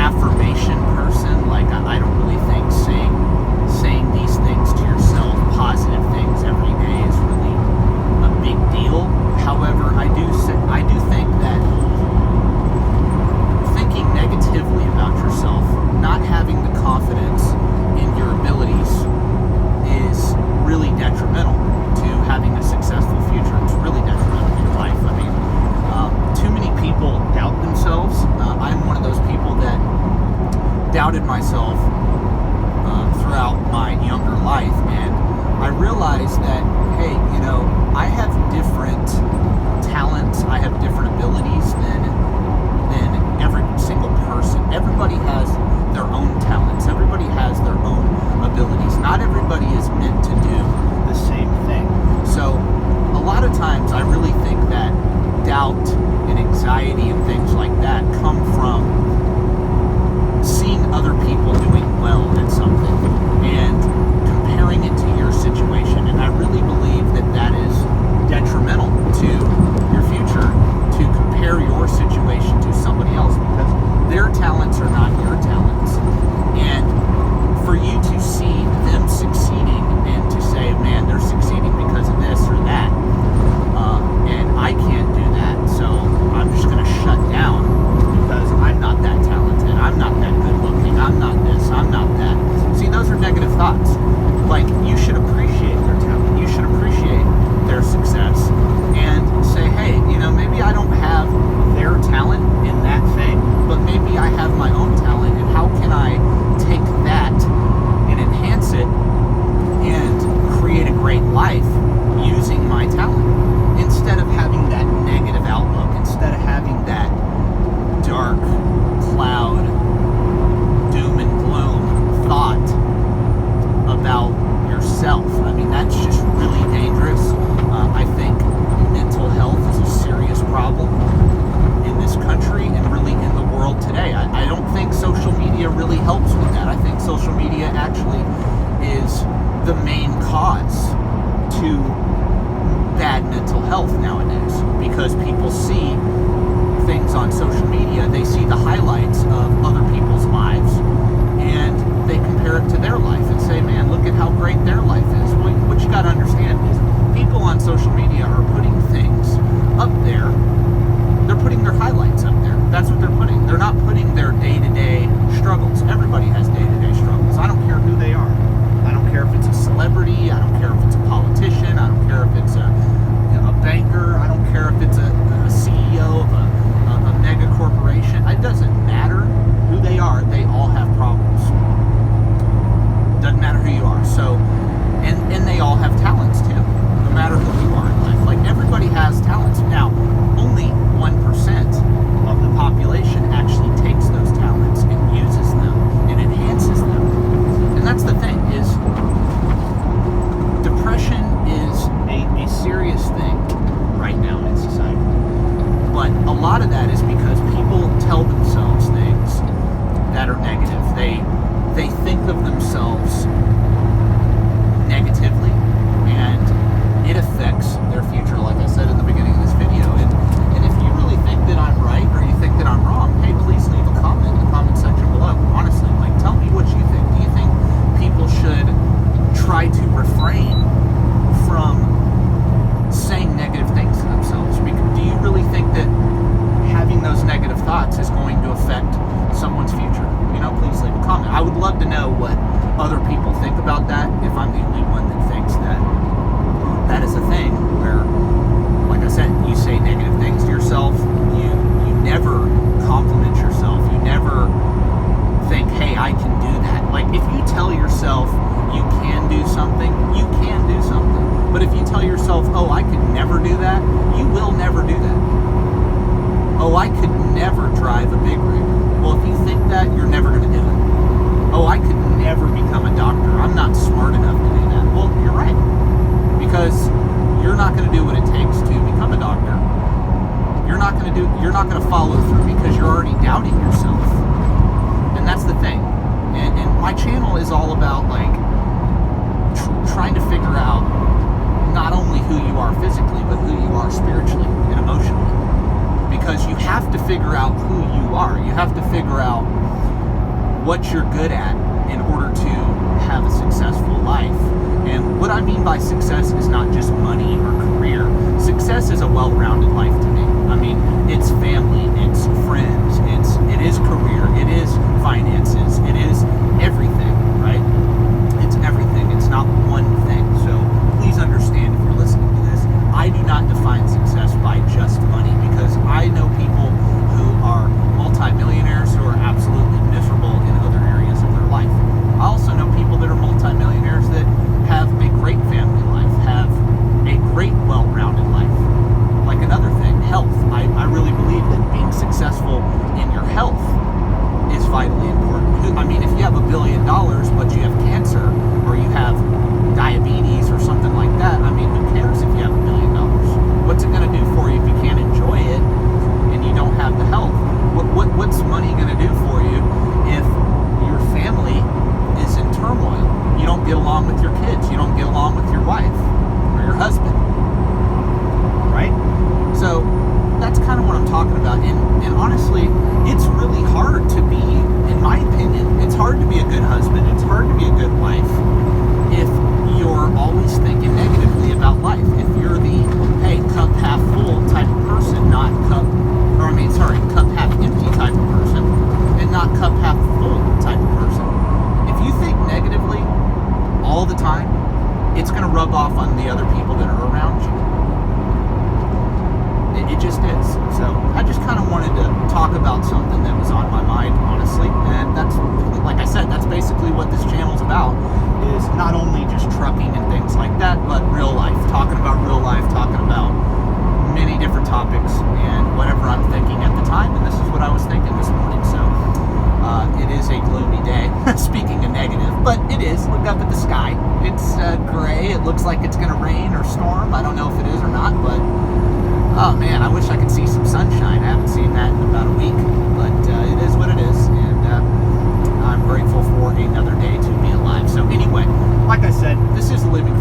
affirmation person. Like, I don't really think saying these things to yourself, positive things every day, is really a big deal. However, I do think that thinking negatively about yourself, not having the confidence in your abilities, is really detrimental to having a successful future. It's really detrimental to your life. I mean, too many people doubt themselves. I'm one of those people that doubted myself throughout my younger life, and I realized that, hey, I have different talents, I have different abilities than every single person. Everybody has their own talents, everybody has their own abilities. Not everybody is meant to do the same thing. So a lot of times I really think that doubt and anxiety and things like that come from seeing other people doing well at something and comparing it to your situation. And I really believe that is detrimental to your future, to compare your situation to somebody else, because their talents are not your talents. And for you to see them succeeding and to say, man, they're succeeding because of this or that, and I can't do that, so I'm just going to shut down because I'm not that talented, I'm not that good looking, I'm not this, I'm not that. See, those are negative thoughts. Like, you should appreciate their talent, you should appreciate their success, and say, hey, maybe I don't have their talent in that thing, but maybe I have my own talent, and how can I take that and enhance it and create a great life using my talent, instead of having that negative outlook, instead of having that dark cloud, doom and gloom thought about yourself. I mean, that's just really dangerous. I think mental health is a serious problem in this country and really in the world today. I don't think social media really helps with that. I think social media actually is the main cause to bad mental health nowadays, because people see things on social media, they see the highlights of other people's lives, and they compare it to their life and say, man, look at how great their life is. Well, what you got to understand is people on social media are putting things up there. They're putting their highlights up there. That's what they're putting. They're not putting their day-to-day struggles. Everybody has day-to-day struggles. I don't care who they are. I don't care if it's a celebrity. I don't care if it's a politician. I don't care if it's a banker. I don't care if it's a CEO of a mega corporation. It doesn't matter who they are. They all have problems. Doesn't matter who you are. So, and they all have talents too. No matter who you are in life. Like, everybody has talents. Now, only 1% of the population actually takes those talents and uses them and enhances them. And that's the thing, is depression is a serious thing right now in society. But a lot of that is because people tell themselves things that are negative. They think of themselves negatively, and it affects their future, like I said in the beginning of this video. And if you really think that I'm right, or you think that I'm wrong, hey, please leave a comment in the comment section below. Honestly, like, tell me what you think. Do you think people should try to refrain from saying negative things to themselves? Do you really think that having those negative thoughts is going to affect someone's future? Please leave a comment. I would love to know what other people think about that, if I'm the only one that thinks that that is a thing where, like I said, you say negative things to yourself, you never compliment yourself, you never think, hey, I can do that. Like, if you tell yourself you can do something, you can do something. But if you tell yourself, oh, I could never do that, you will never do that. Oh, I could never drive a big rig. Well, if you think that, you're never going to do it. Oh, I could never become a doctor. I'm not smart enough to do that. Well, you're right. Because you're not going to do what it takes to become a doctor. You're not going to follow through because you're already doubting yourself. And that's the thing. And my channel is all about, like, trying to figure out not only who you are physically, but who you are spiritually and emotionally. Because you have to figure out who you are. You have to what you're good at in order to have a successful life. And what I mean by success is not just money or career. Success is a well-rounded life to me. I mean, it's family, it's friends, it is career, it is finances, it is everything, right? It's everything. It's not one thing. So please understand, if you're listening to this, I do not define success by just money, because I know people who are multimillionaires who are absolutely miserable in other areas of their life. I also know people that are multimillionaires that have a great family life, have a great well-rounded life. Like another thing, health. I really believe that being successful in your health is vitally important. I mean, if you have $1 billion but you have cancer, or you have diabetes or something like that, I mean, who cares if you have $1 billion? What's it going to do for you if you can't enjoy it and you don't have the health? What's money going to do for you if your family is in turmoil? You don't get along with your kids, you don't get along with your wife or your husband, right? So that's kind of what I'm talking about. And honestly, it's really hard to be, in my opinion, it's hard to be a good husband, it's hard to be a good wife if you're always thinking negatively about life. If you're the, hey, cup half full type of person, not cup half empty type of person, and not cup half full type of person. If you think negatively all the time, it's going to rub off on the other people that are around you. It just is. So I just kind of wanted to talk about something that was on my mind, honestly. And that's, like I said, that's basically what this channel's about, is not only just trucking and things like that, but real life. Talking about real life, talking about many different topics and whatever I'm thinking at the time. And this is what I was thinking this morning. So it is a gloomy day, speaking of negative, but it is. Look up at the sky. It's gray. It looks like it's going to rain or storm. I don't know if it is or not, but oh man, I wish I could see some sunshine. I haven't seen that in about a week, but it is what it is, and I'm grateful for another day to be alive. So anyway, like I said, this is the Living